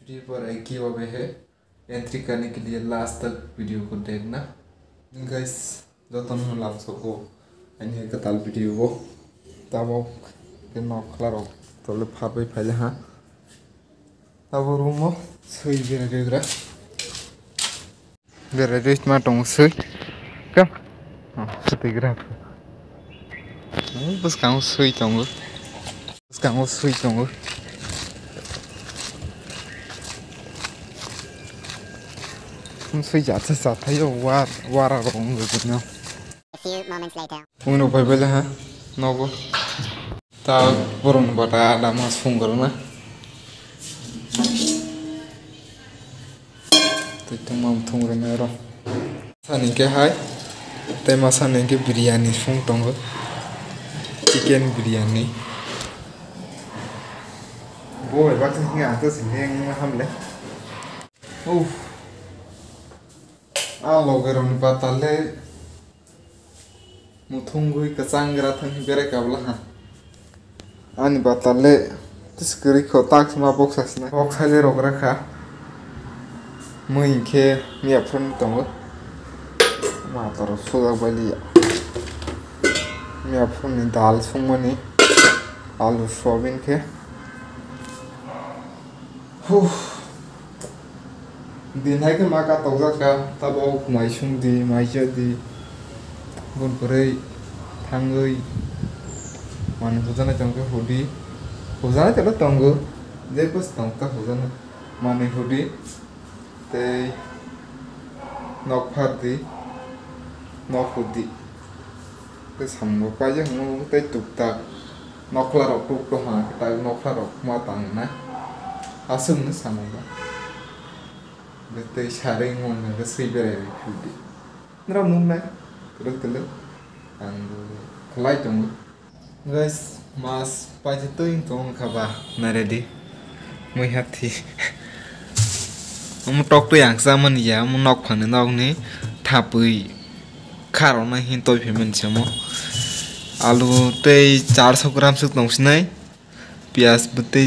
Video पर एक ही वे है। एंट्री करने के लिए लास्ट तक वीडियो को देखना गाइस। जो तुम लाभ सको अन्य कताल वीडियो वो तब के नखलार तो फाबे फाइल हाँ तब रूम सही बेरा बेरायरेस्ट मा दं सै कम सुतैग्रा बस गांव सै दं बस गांव सै दं सै जाथे जाथायो वारा दं बेनो उनाव फैबायले हा नबो ता बरन बाटा आदा मास फुंगरना तो माम थुंग्रना र सानि के हाय तेमा सानि के बिरयानी फुं दं चिकेन बिरयानी बोय बात हिंगा तो सिंहें हमले उफ आ लोगरन बाताले मुथुंगुई कचांगरा थंग बेरे काबला हा आनि बाताले तिसकरी खो ताक्स मा बक्सासना बक्साले रोगरा खा मैखे मियाफ्रन दं मातर सोजा बालिया मियाफ्रन दाल संमनि आलु सोयाबिन के दिन है के माका तौजाका तब माइसुंदी माइजदी गुनपुरै थांगै मान हुजाना तंगे हुदी हुजाना चलो तंगो जे बस तंगता हुजाना माने हुदी ते नखफारदी नखुदी ते सामगो पाजे हनु ते तुकता नखलार टुक तो हां ता नखलार मा तांगना आसुंनो सामगा ते सारे मन के सै बेरे हुदी नरा मुंना रतले आंग खलाय दं गाइस मास पाजे तोइन तों खाबा नारेदी मै हाथि हम टक तो यांग सामन या म नक फाने नगनि थापै खारना हिन तय फेमेन छमो आलु तै 400 ग्राम से दंसनाय प्याज बते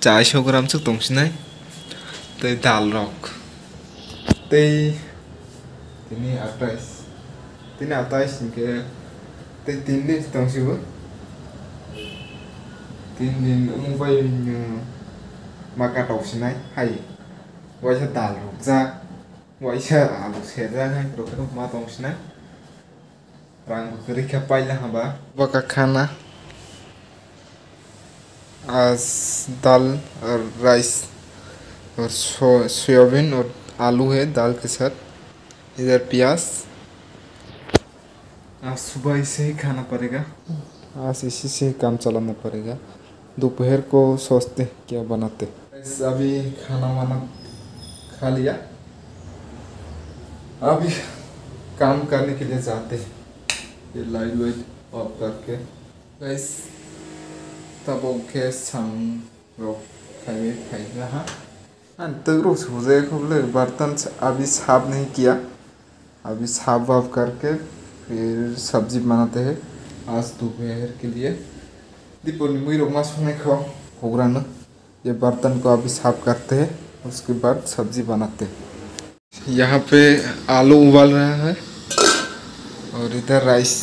400 ग्राम से दंसनाय तै दाल रक तै तिनी 28 के तै 3 दिन दंसिबो 3 दिन मुंबई माका दंसनाय हाय वाइसा दाल रकजा वाइसा आलु सेजा है रोकरो मा दंसनाय रांग रिखा पाइला हबा बका खाना आज दाल और राइस और सोयाबीन और आलू है दाल के साथ इधर प्याज आज सुबह इसे ही खाना पड़ेगा आज इसी से ही काम चलाना पड़ेगा दोपहर को सोचते क्या बनाते अभी खाना वाना खा लिया अभी काम करने के लिए जाते हैं ये लाइट वाइट ऑफ करके गाइस तब ओके संग रो खाएगा हाँ अंतरो सोचे खोले बर्तन अभी साफ नहीं किया अभी साफ वाफ करके फिर सब्जी बनाते हैं आज दोपहर के लिए दीपोली मुई रोमा सुने खाओ होगा ना ये बर्तन को अभी साफ करते हैं उसके बाद सब्जी बनाते हैं यहाँ पे आलू उबाल रहा है और इधर राइस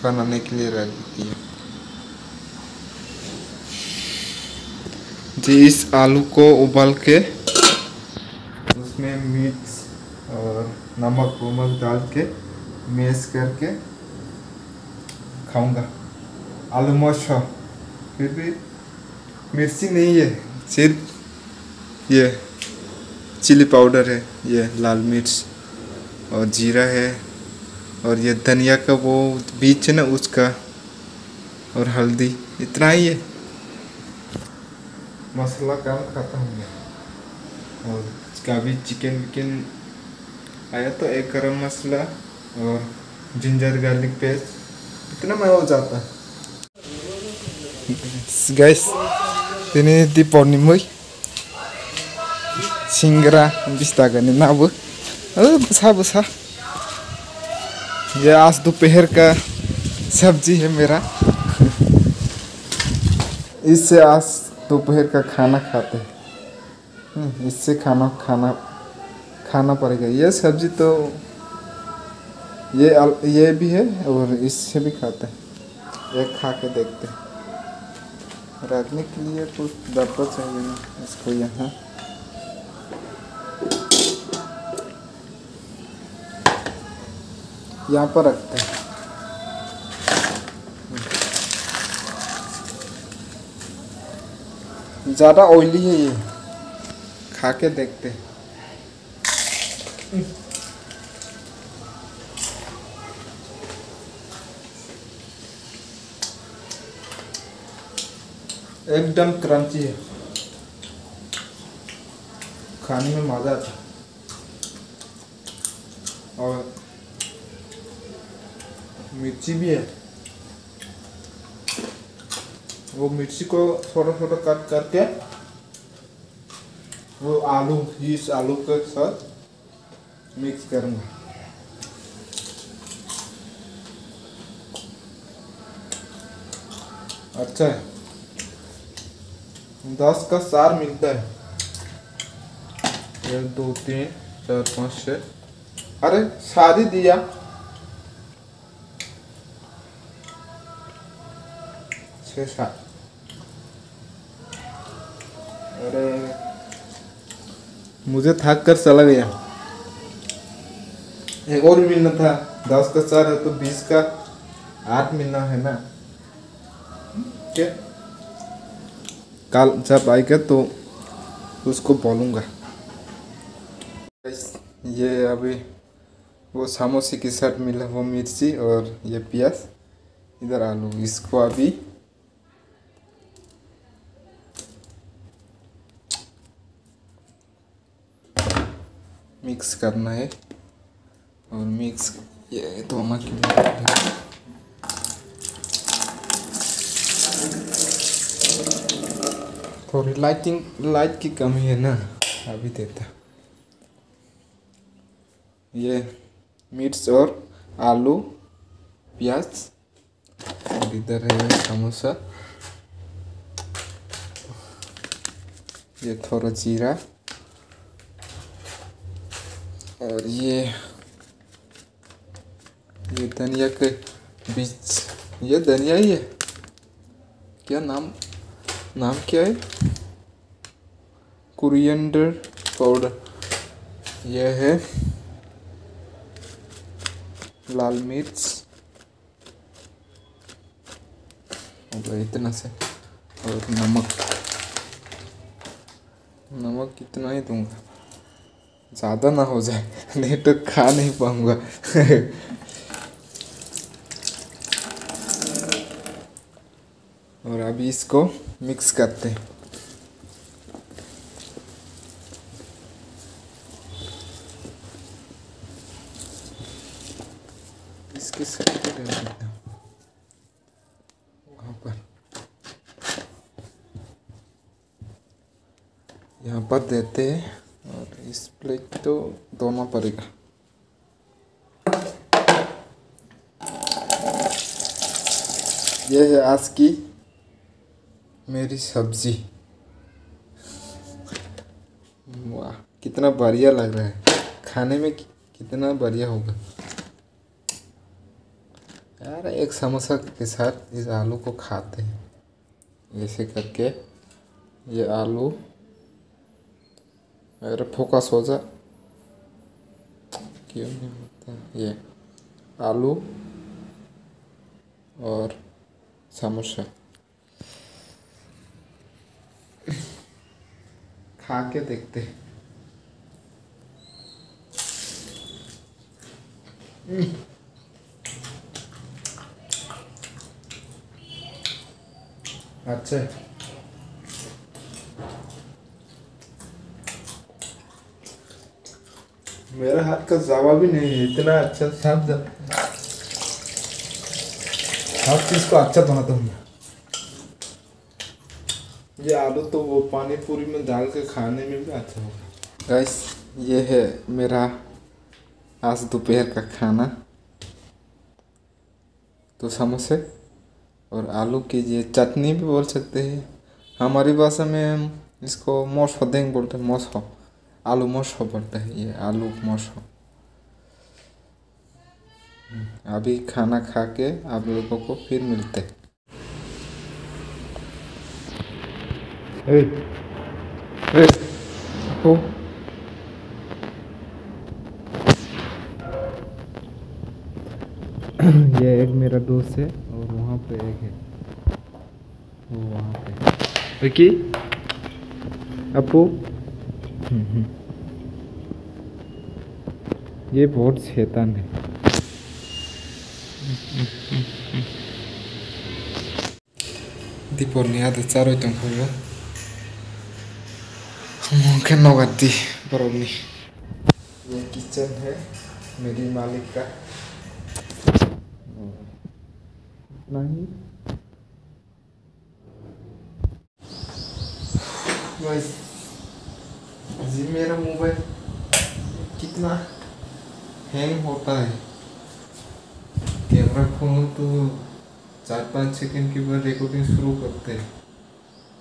बनाने के लिए रख दिया जी इस आलू को उबाल के उसमें मिर्च और नमक वमक डाल के मैश करके खाऊंगा आलू मशा फिर भी मिर्ची नहीं है सिर्फ ये चिली पाउडर है ये लाल मिर्च और जीरा है और ये धनिया का वो बीज है ना उसका और हल्दी इतना ही है मसाला काम खाता हूँ मैं और इसका भी चिकन विकन आया तो एक गरम मसाला और जिंजर गार्लिक पेस्ट इतना में हो जाता है गाइस दिनै दीपावली सिंगरा 20 टाकानि नाबो बसा ये आज दोपहर का सब्जी है मेरा इससे आज दोपहर का खाना खाते हैं इससे खाना खाना खाना पड़ेगा। ये सब्जी तो ये भी है और इससे भी खाते हैं। एक खा के देखते हैं। रखने के लिए कुछ डब्बा चाहिए ना, इसको यहाँ पर रखते हैं। ज़्यादा ऑयली है ये, खा के देखते हैं। एकदम क्रंची है, खाने में मज़ा आता है। और मिर्ची भी है, वो मिर्ची को थोड़ा थोड़ा कट करके वो आलू, इस आलू के साथ मिक्स करूँगा। अच्छा है, 10 का 4 मिलता है। 1 2 3 4 5 6, अरे शादी दिया। अरे मुझे थक कर चला गया। एक और मिलना था, 10 का 4 है तो 20 का 8 मिलना है ना। क्या कल जब आएगा तो उसको बोलूँगा। ये अभी वो समोसे के साथ मिला वो मिर्ची और ये प्याज, इधर आलू, इसको अभी मिक्स करना है। और मिक्स ये दोनों के लिए थोड़ी लाइट की कमी है ना, अभी देता। ये मिर्च और आलू प्याज, और इधर है समोसा, ये थोड़ा जीरा, और ये धनिया के बीज, ये धनिया ही है क्या? नाम क्या है? Coriander powder. यह है लाल मिर्च, इतना से, और नमक कितना ही दूंगा, ज़्यादा ना हो जाए नहीं तो खा नहीं पाऊंगा। और अभी इसको मिक्स करते हैं। इसके साइड पे डाल देते हैं, वहाँ पर, यहाँ पर देते हैं। और इस प्लेट तो धोना पड़ेगा। यह है आज की मेरी सब्जी। वाह कितना बढ़िया लग रहा है, खाने में कितना बढ़िया होगा यार। एक समोसा के साथ इस आलू को खाते हैं ऐसे करके। ये आलू, अरे फोकस हो जा, क्यों नहीं होता? ये आलू और समोसा खा के देखते हैं। अच्छा, मेरा हाथ का जवाब भी नहीं है, इतना अच्छा सब हर चीज़ को अच्छा बनाता हूँ। ये आलू तो वो पानी पूरी में डाल के खाने में भी अच्छा होगा। गाइस ये है मेरा आज दोपहर का खाना। तो समोसे और आलू की ये चटनी भी बोल सकते हैं, हमारी भाषा में हम इसको मोसो देंग बोलते हैं, मोसो, आलू मोसो बोलते हैं, ये आलू मोसो। अभी खाना खा के आप लोगों को फिर मिलते हैं। ओ ये एक मेरा दोस्त है और वहाँ पे एक है, वो वहाँ पे। विकी, अपू, ये बहुत शैतान है। दीपोरनी आदत चारों तुम खोलो, मौके नौगती बरोबनी। ये किचन है मेरी मालिक का। नहीं जी, मेरा मोबाइल कितना हैंग होता है। कैमरा खोलो तो 4-5 सेकंड के बाद रिकॉर्डिंग शुरू करते हैं,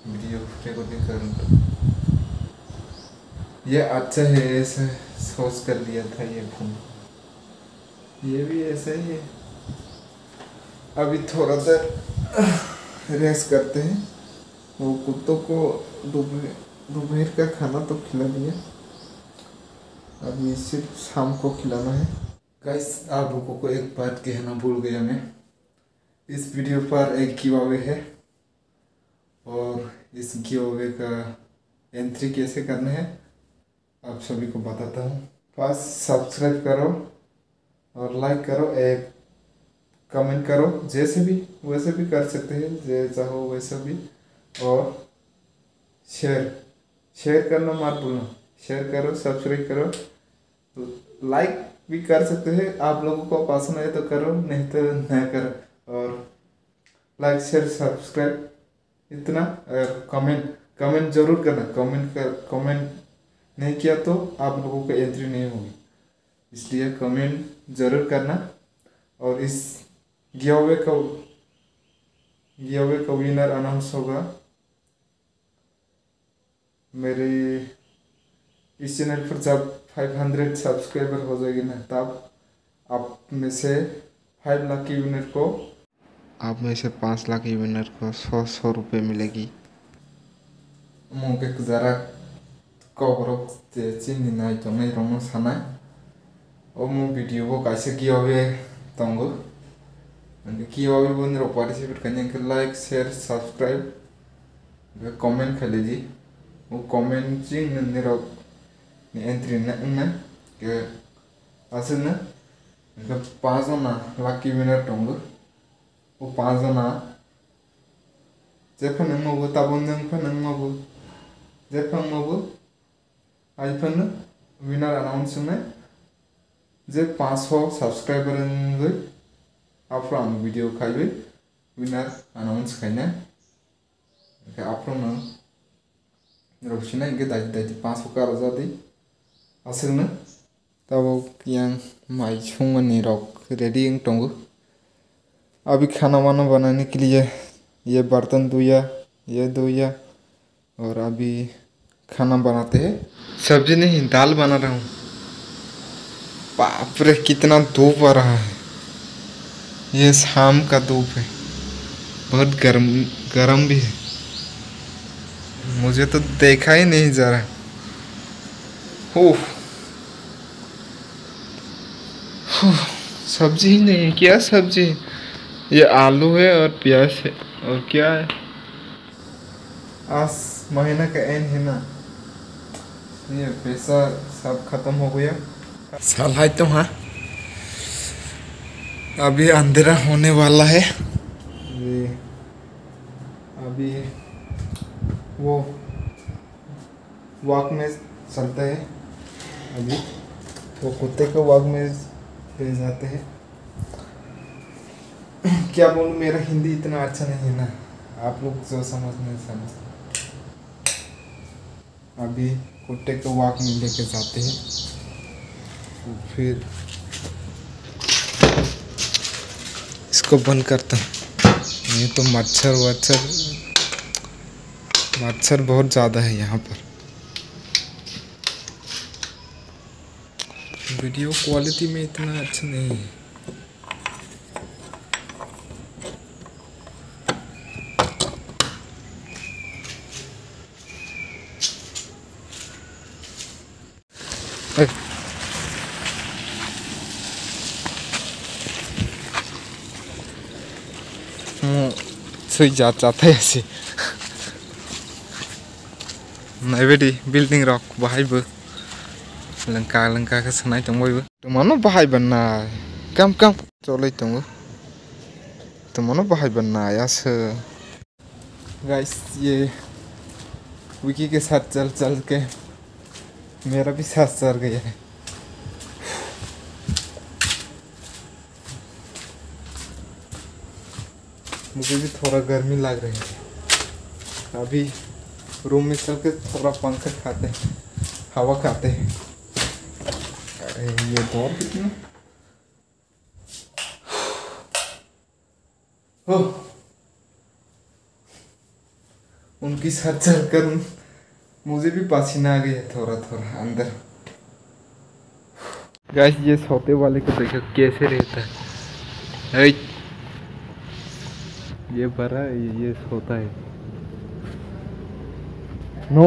वीडियो रिकॉर्डिंग करूँ तो। ये अच्छा है, ऐसा सोच कर लिया था ये फोन। ये भी ऐसा ही है। अभी थोड़ा देर रेस्ट करते हैं। वो कुत्तों को दोपहर का खाना तो खिला दिया, अभी सिर्फ शाम को खिलाना है। गाइस, आप लोगों को एक बात कहना भूल गया मैं, इस वीडियो पर एक गिवअवे है और इस गिवअवे का एंट्री कैसे करना है आप सभी को बताता हूँ। फर्स्ट सब्सक्राइब करो और लाइक करो, एक कमेंट करो, जैसे भी वैसे भी कर सकते हैं, जैसे चाहो वैसा भी। और शेयर करना मत भूलना, शेयर करो, सब्सक्राइब करो, तो लाइक भी कर सकते हैं। आप लोगों को पसंद है तो करो, नहीं तो नहीं करो। और लाइक शेयर सब्सक्राइब इतना, और कमेंट जरूर करना। कमेंट नहीं किया तो आप लोगों को एंट्री नहीं होगी, इसलिए कमेंट जरूर करना। और इस गिवअवे का विनर अनाउंस होगा मेरे इस चैनल पर जब 500 सब्सक्राइबर हो जाएगी ना, तब आप में से 5 लाख की विनर को, आप में से 5 लाख की विनर को 100 रुपये मिलेगी। मौके जरा कबरों से चिन्ह नहीं तो नहीं रोनो साना और मो वीडियो को कैसे गिवअवे तंगो गिवअवे बन रो पार्टिसिपेट करने के लाइक शेयर सब्सक्राइब कमेंट कर लीजिए। वो कमेंट चिन्ह निरो एंट्री ना के असल ना 5 जना लाकी विनर दंगो, वो 5 जना जे फोनांगो ताबो नों फोनांगो जे फोनांगो आई फोन विनर अनाउंस में जे 500 सब्सक्राइबर होंगे आप लोग वीडियो खाइबे विनर अनाउंस खाइना आप लोग रोशिना इनके दाई 500 का रजा दी असल में तब yang माई छूंगनी रॉक रेडी टोंगो। अभी खाना वाना बनाने के लिए ये बर्तन धोया और अभी खाना बनाते हैं। सब्जी नहीं, दाल बना रहा हूँ। बाप रे कितना धूप आ रहा है, ये शाम का धूप है, बहुत गरम भी है, मुझे तो देखा ही नहीं जा रहा। सब्जी ही नहीं है, क्या सब्जी? ये आलू है और प्याज है और क्या है। आज महीना का एंड है ना, ये पैसा सब खत्म हो गया। साल है तो हाँ, अभी अंधेरा होने वाला है। ये अभी वो वॉक में चलते हैं, अभी वो कुत्ते को वॉक में ले जाते हैं। क्या बोलूं, मेरा हिंदी इतना अच्छा नहीं है ना, आप लोग जो समझ नहीं समझते। अभी कुत्ते को वॉक में लेके जाते हैं, फिर इसको बंद करता हूँ, नहीं तो मच्छर मच्छर बहुत ज़्यादा है यहाँ पर। वीडियो क्वालिटी में इतना अच्छा नहीं है। सुई जाता है ऐसे नहीं बेटी बिल्डिंग रॉक बाहाय बो लंका लंका का सनाय तंबो तुमानो बाहाय बनना कम कम चले तंबो तुमानो बाहाय बनना यास गाइस ये विकी के साथ चल चल के मेरा भी सांस चढ़ गया है। मुझे भी थोड़ा गर्मी लग रही है। अभी रूम में चल के थोड़ा पंखा खाते हैं, हवा खाते हैं। अरे ये दौर कितना हो उनकी साथ चलकर मुझे भी पसीना आ गया थोड़ा थोड़ा अंदर। गाइस ये सोते वाले को देखो कैसे रहता है। ये भरा ये सोता है। नो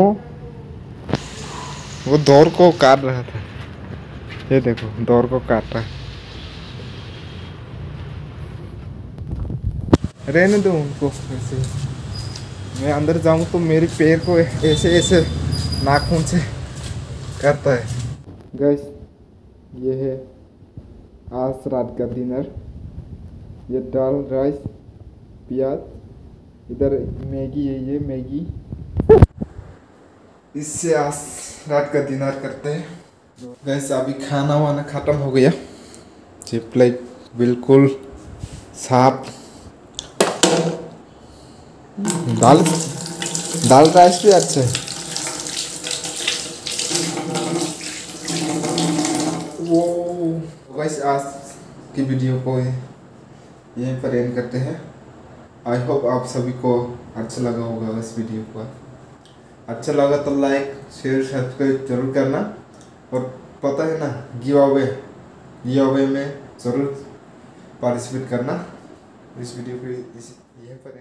वो दौर को काट रहा था। ये देखो दौर को काट रहा है। रहने दो उनको ऐसे। मैं अंदर जाऊं तो मेरे पैर को ऐसे ऐसे नाखून से करता है। गाइस ये है आज रात का डिनर। ये दाल राइस प्याज, इधर मैगी है, ये मैगी। इससे आज रात का डिनर करते हैं। गाइस अभी खाना वाना ख़त्म हो गया। ये प्लेट बिल्कुल साफ। दाल दाल राइस भी अच्छा है। वो गाइस आज की वीडियो को यहीं पर एंड करते हैं। आई होप आप सभी को अच्छा लगा होगा इस वीडियो को। अच्छा लगा तो लाइक शेयर सब्सक्राइब जरूर करना। और पता है ना गिव अवे में ज़रूर पार्टिसिपेट करना। इस वीडियो को यहीं पर